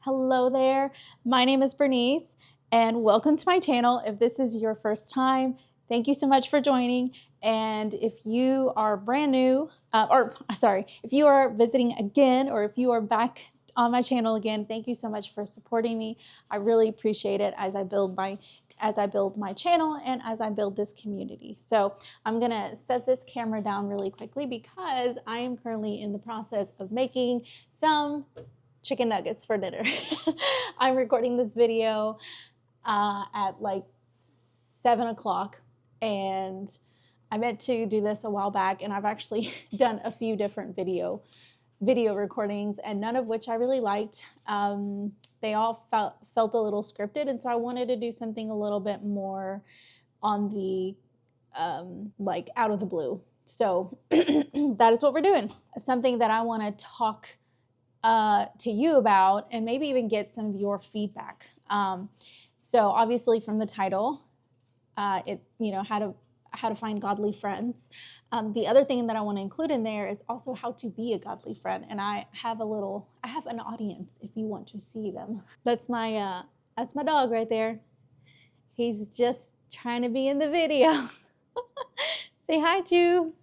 Hello there, my name is Bernice and welcome to my channel. If this is your first time, thank you so much for joining. And if you are brand new, if you are visiting again, or if you are back on my channel again, thank you so much for supporting me. I really appreciate it as I build my channel and as I build this community. So I'm gonna set this camera down really quickly because I am currently in the process of making some chicken nuggets for dinner. I'm recording this video at like 7 o'clock, and I meant to do this a while back, and I've actually done a few different video recordings, and none of which I really liked. They all felt a little scripted, and so I wanted to do something a little bit more on the like out of the blue. So that is what we're doing. Something that I want to talk to you about, and maybe even get some of your feedback. So obviously from the title, how to find godly friends. The other thing that I want to include in there is also how to be a godly friend. And I have an audience if you want to see them. That's my dog right there. He's just trying to be in the video. Say hi, Ju.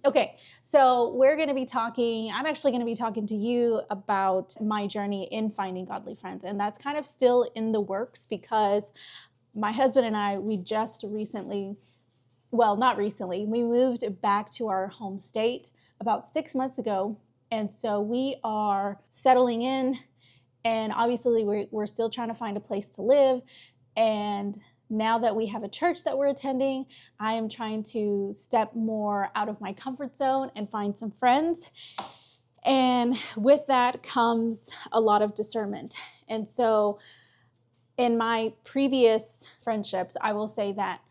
Okay, so I'm actually going to be talking to you about my journey in finding godly friends. And that's kind of still in the works because my husband and I, we moved back to our home state about 6 months ago. And so we are settling in, and obviously we're still trying to find a place to live. And now that we have a church that we're attending, I am trying to step more out of my comfort zone and find some friends. And with that comes a lot of discernment. And so in my previous friendships, I will say that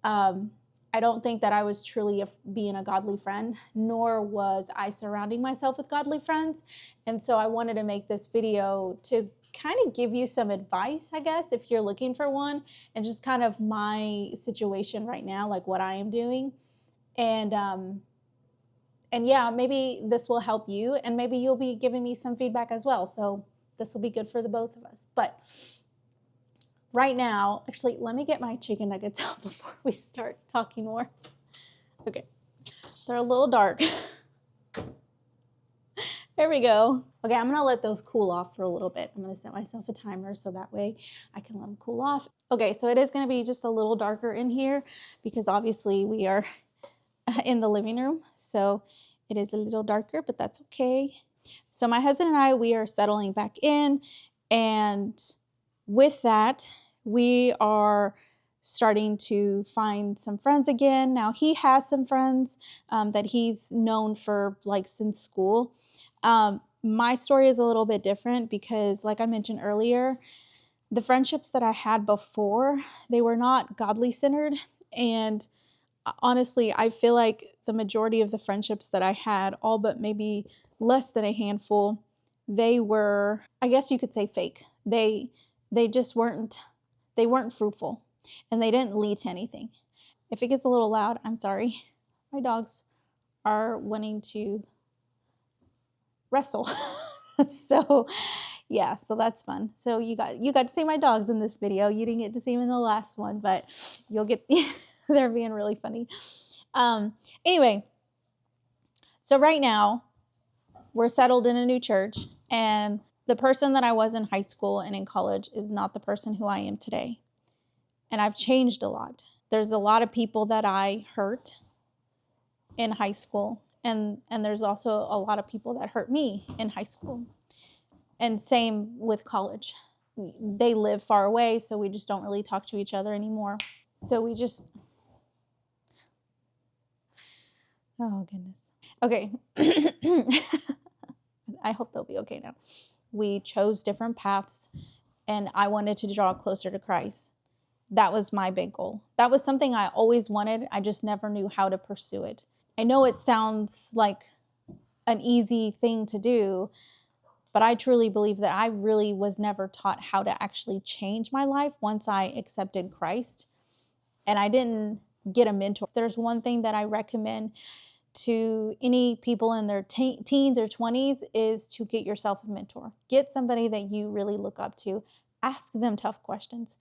I don't think that I was truly being a godly friend, nor was I surrounding myself with godly friends. And so I wanted to make this video to kind of give you some advice, I guess, if you're looking for one, and just kind of my situation right now, like what I am doing. And yeah, maybe this will help you, and maybe you'll be giving me some feedback as well. So this will be good for the both of us. But right now, actually, let me get my chicken nuggets out before we start talking more. Okay, they're a little dark. There we go. Okay, I'm gonna let those cool off for a little bit. I'm gonna set myself a timer so that way I can let them cool off. Okay, so it is gonna be just a little darker in here because obviously we are in the living room. So it is a little darker, but that's okay. So my husband and I, we are settling back in, and with that, we are starting to find some friends again. Now he has some friends that he's known for like since school. My story is a little bit different because, like I mentioned earlier, the friendships that I had before, they were not godly centered. And honestly, I feel like the majority of the friendships that I had, all but maybe less than a handful, they were, I guess you could say, fake. They just weren't fruitful, and they didn't lead to anything. If it gets a little loud, I'm sorry. My dogs are wanting to wrestle. So yeah, so that's fun. So you got to see my dogs in this video. You didn't get to see them in the last one, but you'll get, they're being really funny. Anyway, so right now we're settled in a new church, and the person that I was in high school and in college is not the person who I am today. And I've changed a lot. There's a lot of people that I hurt in high school, and there's also a lot of people that hurt me in high school. And same with college. They live far away, so we just don't really talk to each other anymore. So we just, oh goodness. Okay. I hope they'll be okay now. We chose different paths, and I wanted to draw closer to Christ. That was my big goal. That was something I always wanted. I just never knew how to pursue it. I know it sounds like an easy thing to do, but I truly believe that I really was never taught how to actually change my life once I accepted Christ. And I didn't get a mentor. If there's one thing that I recommend to any people in their teens or 20s is to get yourself a mentor. Get somebody that you really look up to. Ask them tough questions.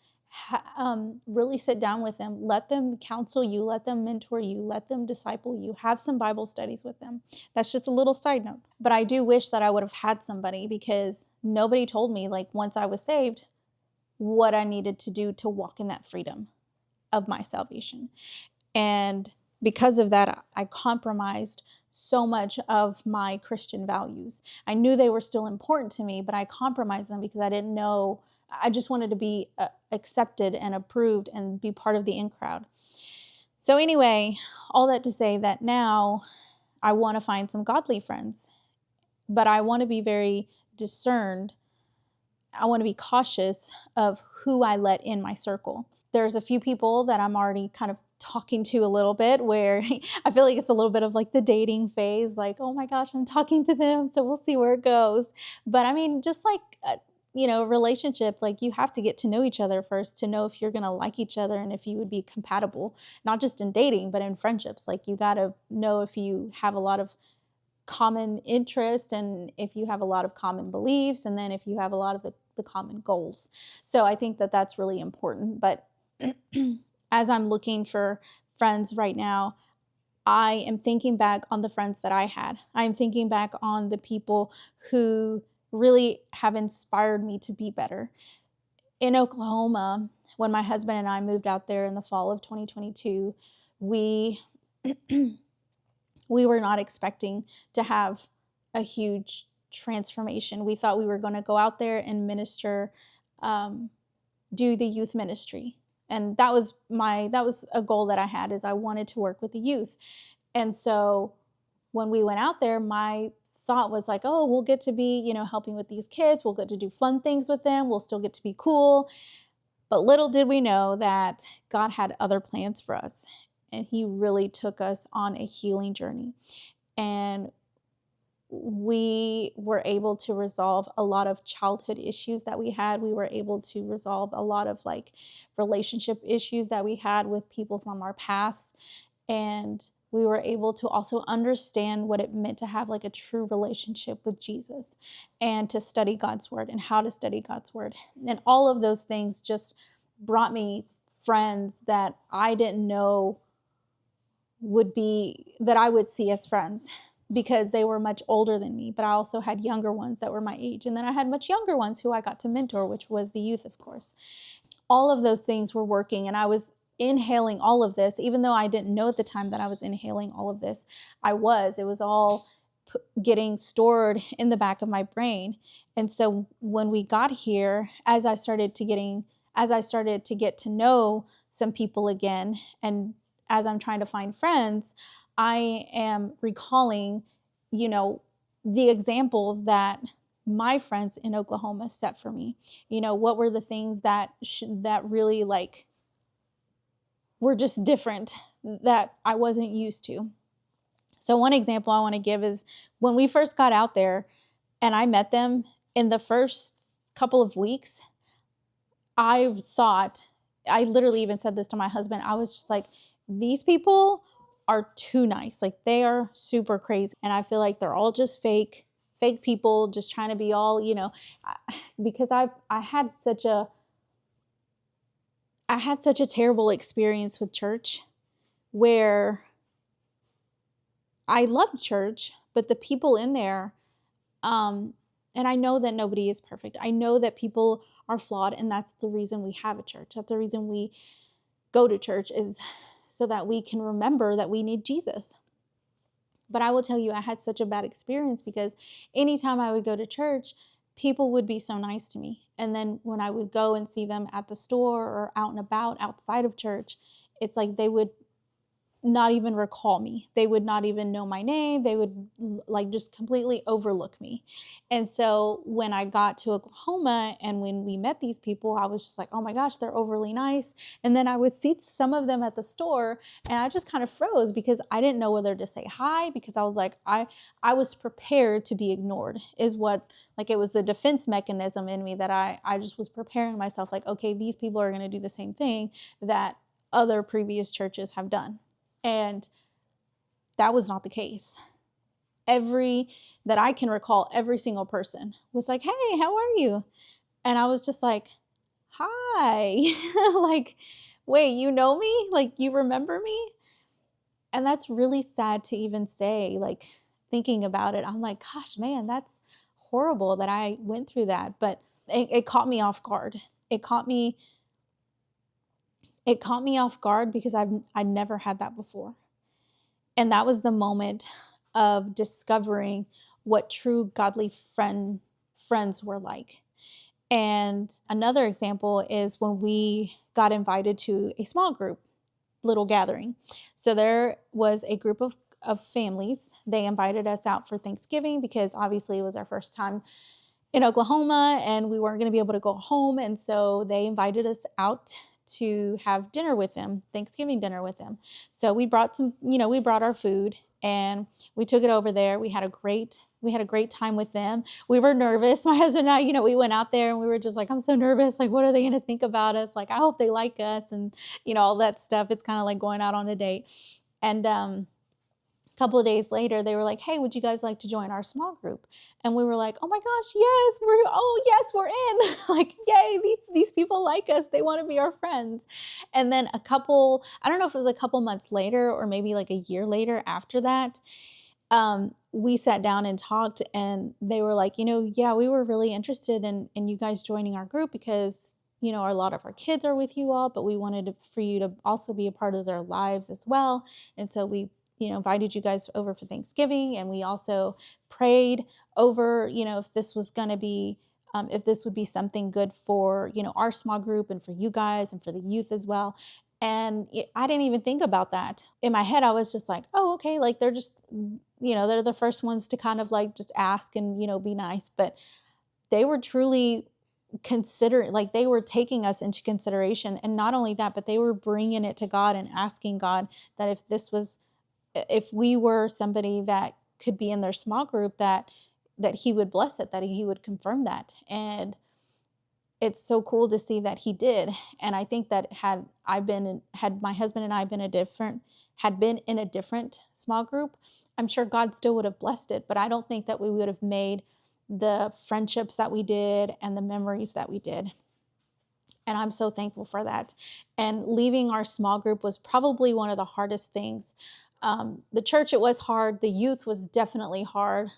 Really sit down with them. Let them counsel you. Let them mentor you. Let them disciple you. Have some Bible studies with them. That's just a little side note. But I do wish that I would have had somebody, because nobody told me, like, once I was saved, what I needed to do to walk in that freedom of my salvation. And because of that, I compromised so much of my Christian values. I knew they were still important to me, but I compromised them because I didn't know. I just wanted to be accepted and approved and be part of the in crowd. So anyway, all that to say that now I want to find some godly friends, but I want to be very discerned. I want to be cautious of who I let in my circle. There's a few people that I'm already kind of talking to a little bit, where I feel like it's a little bit of like the dating phase, like, oh my gosh, I'm talking to them, so we'll see where it goes. But I mean, just like, relationship, like, you have to get to know each other first to know if you're going to like each other and if you would be compatible, not just in dating, but in friendships. Like, you got to know if you have a lot of common interest and if you have a lot of common beliefs, and then if you have a lot of the common goals. So I think that that's really important. But as I'm looking for friends right now, I am thinking back on the friends that I had. I'm thinking back on the people who really have inspired me to be better. In Oklahoma, when my husband and I moved out there in the fall of 2022, we we were not expecting to have a huge transformation. We thought we were going to go out there and minister, do the youth ministry. And that was a goal that I had, is I wanted to work with the youth. And so when we went out there, my thought was like, oh, we'll get to be, helping with these kids. We'll get to do fun things with them. We'll still get to be cool. But little did we know that God had other plans for us. And he really took us on a healing journey. And we were able to resolve a lot of childhood issues that we had. We were able to resolve a lot of like relationship issues that we had with people from our past. And we were able to also understand what it meant to have like a true relationship with Jesus, and to study God's word and how to study God's word. And all of those things just brought me friends that I didn't know that I would see as friends, because they were much older than me. But I also had younger ones that were my age. And then I had much younger ones who I got to mentor, which was the youth, of course. All of those things were working, and I was inhaling all of this, even though I didn't know at the time that I was inhaling all of this. It was all getting stored in the back of my brain. And so when we got here, as I started to get to know some people again, and as I'm trying to find friends, I am recalling, the examples that my friends in Oklahoma set for me. What were the things that really like were just different, that I wasn't used to. So one example I want to give is when we first got out there and I met them, in the first couple of weeks, I literally even said this to my husband. I was just like, these people are too nice. Like, they are super crazy. And I feel like they're all just fake people, just trying to be all, because I had such a terrible experience with church, where I loved church, but the people in there, and I know that nobody is perfect. I know that people are flawed, and that's the reason we have a church. That's the reason we go to church, is so that we can remember that we need Jesus. But I will tell you, I had such a bad experience, because anytime I would go to church, people would be so nice to me. And then when I would go and see them at the store or out and about outside of church, it's like they would not even recall me. They would not even know my name. They would like just completely overlook me. And so when I got to Oklahoma and when we met these people, I was just like, oh my gosh, they're overly nice. And then I would see some of them at the store, and I just kind of froze, because I didn't know whether to say hi, because I was like, I was prepared to be ignored, is what, like, it was the defense mechanism in me that I just was preparing myself, like, okay, these people are going to do the same thing that other previous churches have done. And that was not the case. That I can recall, every single person was like, hey, how are you? And I was just like, hi. Like, wait, you know me? Like, you remember me? And that's really sad to even say, like, thinking about it. I'm like, gosh, man, that's horrible that I went through that. But it caught me off guard. It caught me off guard because I never had that before. And that was the moment of discovering what true godly friends were like. And another example is when we got invited to a small group, little gathering. So there was a group of families. They invited us out for Thanksgiving because obviously it was our first time in Oklahoma and we weren't going to be able to go home. And so they invited us out to have dinner with them, Thanksgiving dinner with them. So we brought we brought our food and we took it over there. We had a great time with them. We were nervous. My husband and I, we went out there and we were just like, I'm so nervous. Like, what are they going to think about us? Like, I hope they like us and, all that stuff. It's kind of like going out on a date. And, a couple of days later, they were like, hey, would you guys like to join our small group? And we were like, oh my gosh, yes, we're in. Like, yay, these people like us. They want to be our friends. And then I don't know if it was a couple months later or maybe like a year later after that, we sat down and talked and they were like, yeah, we were really interested in you guys joining our group because a lot of our kids are with you all, but we wanted for you to also be a part of their lives as well. And so we invited you guys over for Thanksgiving, and we also prayed over, if this was going to be, if this would be something good for, our small group and for you guys and for the youth as well. And I didn't even think about that. In my head, I was just like, oh, okay, like they're just, they're the first ones to kind of like just ask and, be nice. But they were truly like they were taking us into consideration. And not only that, but they were bringing it to God and asking God that if we were somebody that could be in their small group, that he would bless it, that he would confirm that. And it's so cool to see that he did. And I think that had my husband and I been in a different small group, I'm sure God still would have blessed it. But I don't think that we would have made the friendships that we did and the memories that we did. And I'm so thankful for that. And leaving our small group was probably one of the hardest things. The church, it was hard. The youth was definitely hard.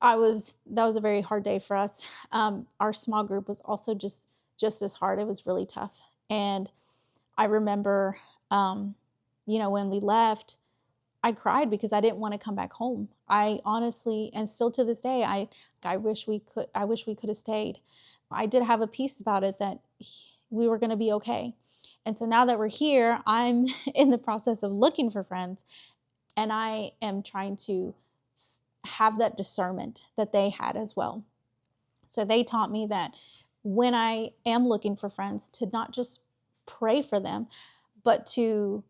That was a very hard day for us. Our small group was also just as hard. It was really tough. And I remember, when we left, I cried because I didn't want to come back home. I honestly, and still to this day, I wish we could have stayed. I did have a peace about it that we were going to be okay. And so now that we're here, I'm in the process of looking for friends, and I am trying to have that discernment that they had as well. So they taught me that when I am looking for friends, to not just pray for them, but to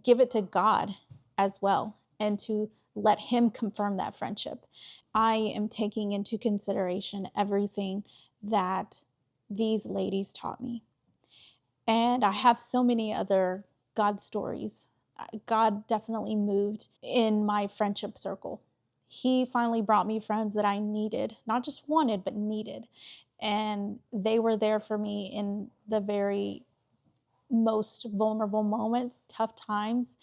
give it to God as well, and to let him confirm that friendship. I am taking into consideration everything that these ladies taught me. And I have so many other God stories. God definitely moved in my friendship circle. He finally brought me friends that I needed, not just wanted, but needed. And they were there for me in the very most vulnerable moments, tough times,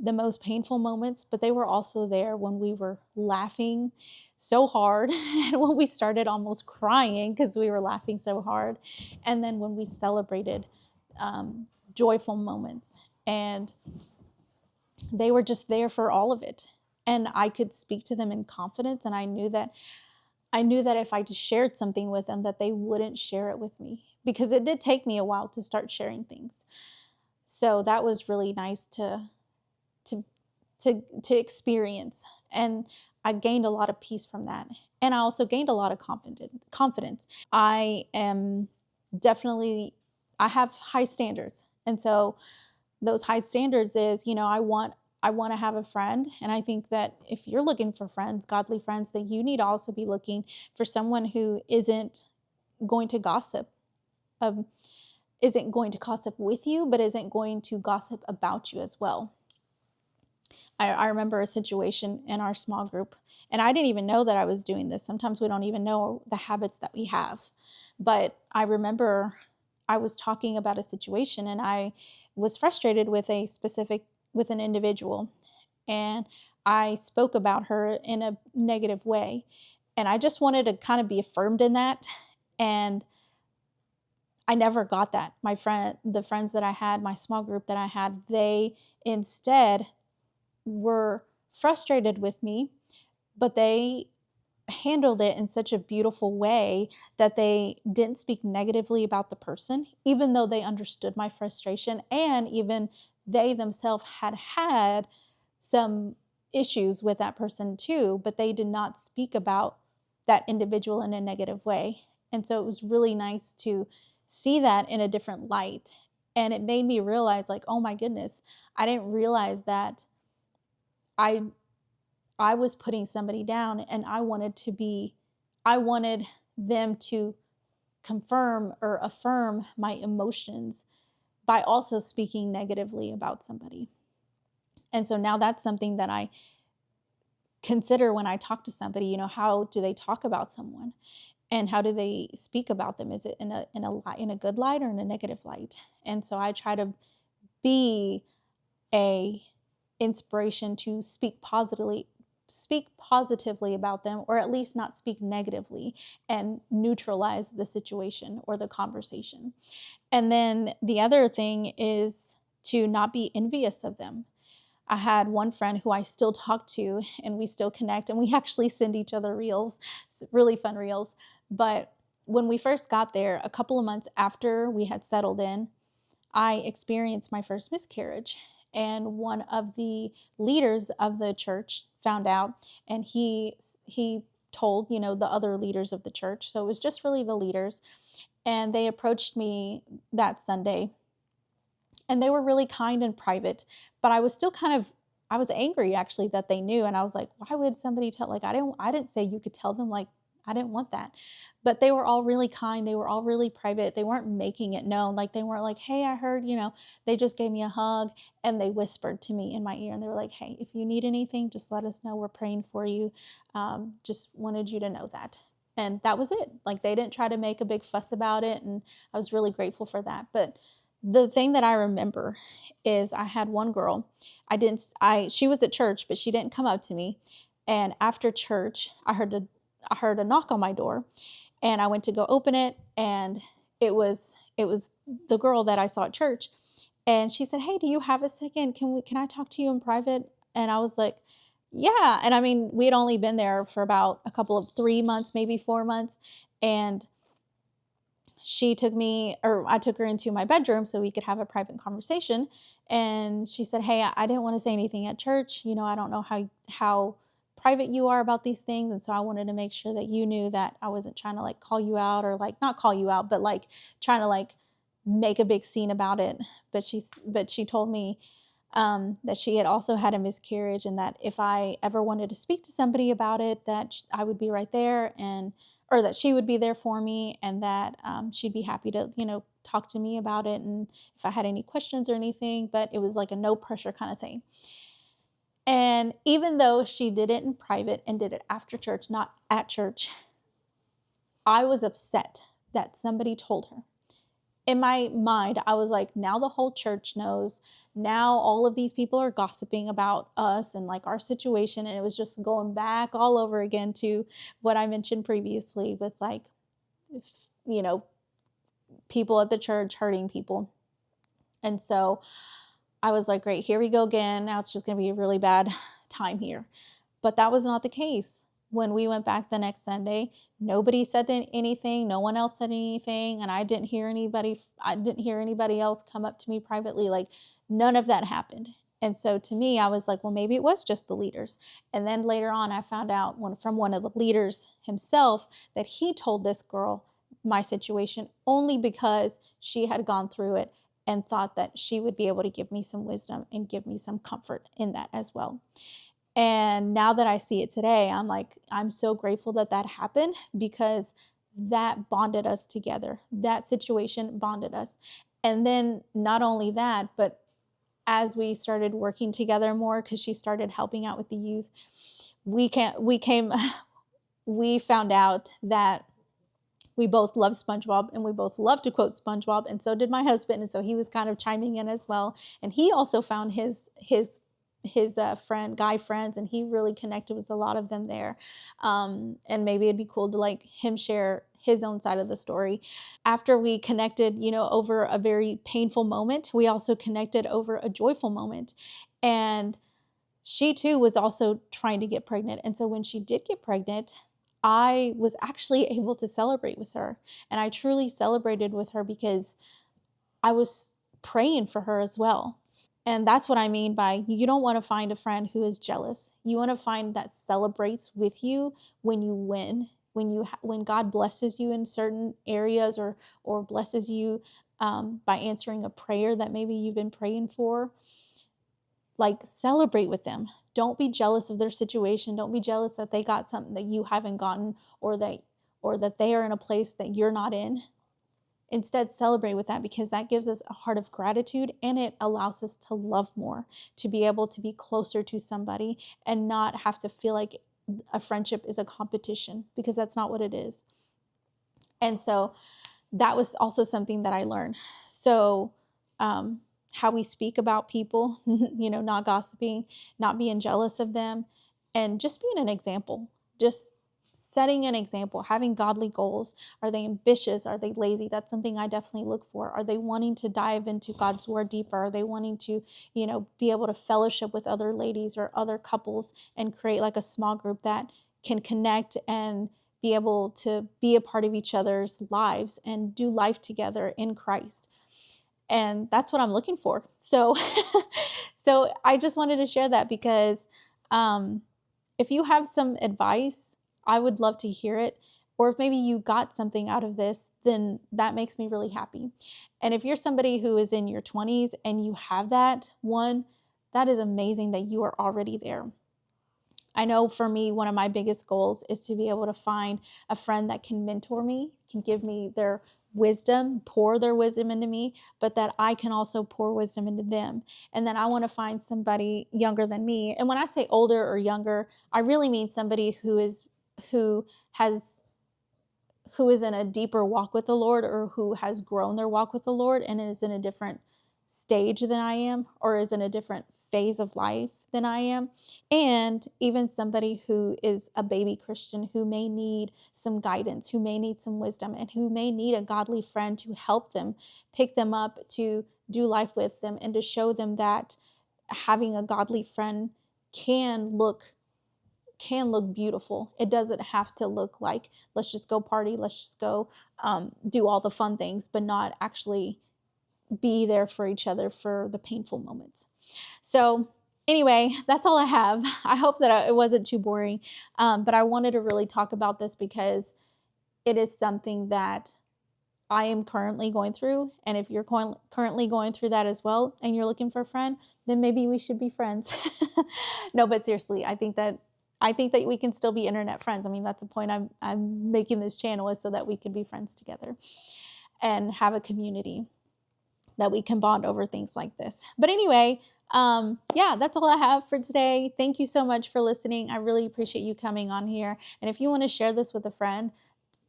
the most painful moments, but they were also there when we were laughing so hard and when we started almost crying because we were laughing so hard. And then when we celebrated joyful moments, and they were just there for all of it. And I could speak to them in confidence, and I knew that if I just shared something with them, that they wouldn't share it with me, because it did take me a while to start sharing things. So that was really nice to experience. And I gained a lot of peace from that. And I also gained a lot of confidence. I have high standards. And so those high standards is, I want to have a friend. And I think that if you're looking for friends, godly friends, that you need to also be looking for someone who isn't going to gossip, isn't going to gossip with you, but isn't going to gossip about you as well. I remember a situation in our small group, and I didn't even know that I was doing this. Sometimes we don't even know the habits that we have. But I remember I was talking about a situation, and I was frustrated with with an individual, and I spoke about her in a negative way. And I just wanted to kind of be affirmed in that. And I never got that. The friends that I had, my small group that I had, they instead were frustrated with me, but they handled it in such a beautiful way that they didn't speak negatively about the person, even though they understood my frustration, and even they themselves had some issues with that person too, but they did not speak about that individual in a negative way. And so it was really nice to see that in a different light. And it made me realize, like, oh my goodness, I didn't realize that I I was putting somebody down, and I wanted them to confirm or affirm my emotions by also speaking negatively about somebody. And so now that's something that I consider when I talk to somebody. How do they talk about someone, and how do they speak about them? Is it in a good light or in a negative light? And so I try to be a inspiration to speak positively about them, or at least not speak negatively, and neutralize the situation or the conversation. And then the other thing is to not be envious of them. I had one friend who I still talk to, and we still connect, and we actually send each other reels, really fun reels. But when we first got there, a couple of months after we had settled in, I experienced my first miscarriage. And one of the leaders of the church found out, and he told, the other leaders of the church. So it was just really the leaders. And they approached me that Sunday, and they were really kind and private, but I was still I was angry actually that they knew. And I was like, why would somebody tell, like, I didn't say you could tell them, like, I didn't want that. But they were all really kind. They were all really private. They weren't making it known. Like, they weren't like, hey, I heard, they just gave me a hug, and they whispered to me in my ear, and they were like, hey, if you need anything, just let us know. We're praying for you. Just wanted you to know that. And that was it. Like, they didn't try to make a big fuss about it. And I was really grateful for that. But the thing that I remember is I had one girl. She was at church, but she didn't come up to me. And after church, I heard a knock on my door, and I went to go open it, and it was the girl that I saw at church. And she said, hey, do you have a second? Can I talk to you in private? And I was like, yeah. And I mean, we had only been there for about a couple of 3 months, maybe 4 months. And I took her into my bedroom so we could have a private conversation. And she said, hey, I didn't want to say anything at church. I don't know how private you are about these things. And so I wanted to make sure that you knew that I wasn't trying to, like, call you out, or, like, not call you out, but, like, trying to, like, make a big scene about it. But she told me that she had also had a miscarriage, and that if I ever wanted to speak to somebody about it, that I would be right there, or that she would be there for me, and that she'd be happy to, talk to me about it, and if I had any questions or anything. But it was like a no pressure kind of thing. And even though she did it in private and did it after church, not at church, I was upset that somebody told her. In my mind, I was like, now the whole church knows. Now all of these people are gossiping about us and, like, our situation. And it was just going back all over again to what I mentioned previously with, like, you know, people at the church hurting people. And so I was like, great, here we go again. Now it's just going to be a really bad time here. But that was not the case. When we went back the next Sunday, nobody said anything. No one else said anything. And I didn't hear anybody else come up to me privately. Like, none of that happened. And so to me, I was like, well, maybe it was just the leaders. And then later on, I found out from one of the leaders himself that he told this girl my situation only because she had gone through it, and thought that she would be able to give me some wisdom and give me some comfort in that as well. And now that I see it today, I'm like, I'm so grateful that that happened, because that bonded us together. That situation bonded us. And then not only that, but as we started working together more, because she started helping out with the youth, we found out that we both love SpongeBob, and we both love to quote SpongeBob, and so did my husband. And so he was kind of chiming in as well. And he also found his guy friends, and he really connected with a lot of them there. And maybe it'd be cool to like him share his own side of the story. After we connected, over a very painful moment, we also connected over a joyful moment. And she too was also trying to get pregnant. And so when she did get pregnant, I was actually able to celebrate with her. And I truly celebrated with her because I was praying for her as well. And that's what I mean by, you don't want to find a friend who is jealous. You want to find that celebrates with you when you win, when God blesses you in certain areas, or blesses you by answering a prayer that maybe you've been praying for. Like, celebrate with them. Don't be jealous of their situation. Don't be jealous that they got something that you haven't gotten, or that they are in a place that you're not in. Instead, celebrate with that, because that gives us a heart of gratitude, and it allows us to love more, to be able to be closer to somebody and not have to feel like a friendship is a competition, because that's not what it is. And so that was also something that I learned. So, how we speak about people, not gossiping, not being jealous of them, and just being an example, just setting an example, having godly goals. Are they ambitious? Are they lazy? That's something I definitely look for. Are they wanting to dive into God's word deeper? Are they wanting to, be able to fellowship with other ladies or other couples and create like a small group that can connect and be able to be a part of each other's lives and do life together in Christ? And that's what I'm looking for. So, so I just wanted to share that, because if you have some advice, I would love to hear it. Or if maybe you got something out of this, then that makes me really happy. And if you're somebody who is in your 20s and you have that is amazing that you are already there. I know for me, one of my biggest goals is to be able to find a friend that can mentor me, can give me their wisdom, pour their wisdom into me, but that I can also pour wisdom into them. And then I want to find somebody younger than me. And when I say older or younger, I really mean somebody who is in a deeper walk with the Lord, or who has grown their walk with the Lord and is in a different stage than I am, or is in a different phase of life than I am. And even somebody who is a baby Christian, who may need some guidance, who may need some wisdom, and who may need a godly friend to help them, pick them up, to do life with them, and to show them that having a godly friend can look beautiful. It doesn't have to look like, let's just go party, let's just go do all the fun things, but not actually be there for each other for the painful moments. So anyway, that's all I have. I hope that it wasn't too boring, but I wanted to really talk about this because it is something that I am currently going through. And if you're currently going through that as well, and you're looking for a friend, then maybe we should be friends. No, but seriously, I think that we can still be internet friends. I mean, that's the point I'm making this channel, is so that we can be friends together and have a community that we can bond over things like this. But anyway, yeah, that's all I have for today. Thank you so much for listening. I really appreciate you coming on here. And if you want to share this with a friend,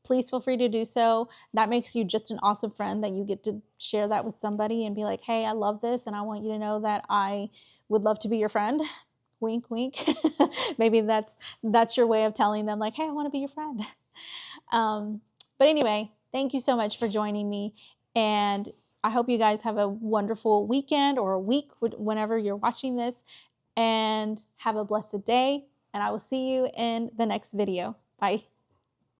please feel free to do so. That makes you just an awesome friend, that you get to share that with somebody and be like, hey, I love this, and I want you to know that I would love to be your friend. Wink, wink. Maybe that's your way of telling them, like, hey, I want to be your friend. But anyway, thank you so much for joining me. And I hope you guys have a wonderful weekend or a week whenever you're watching this, and have a blessed day. And I will see you in the next video. Bye.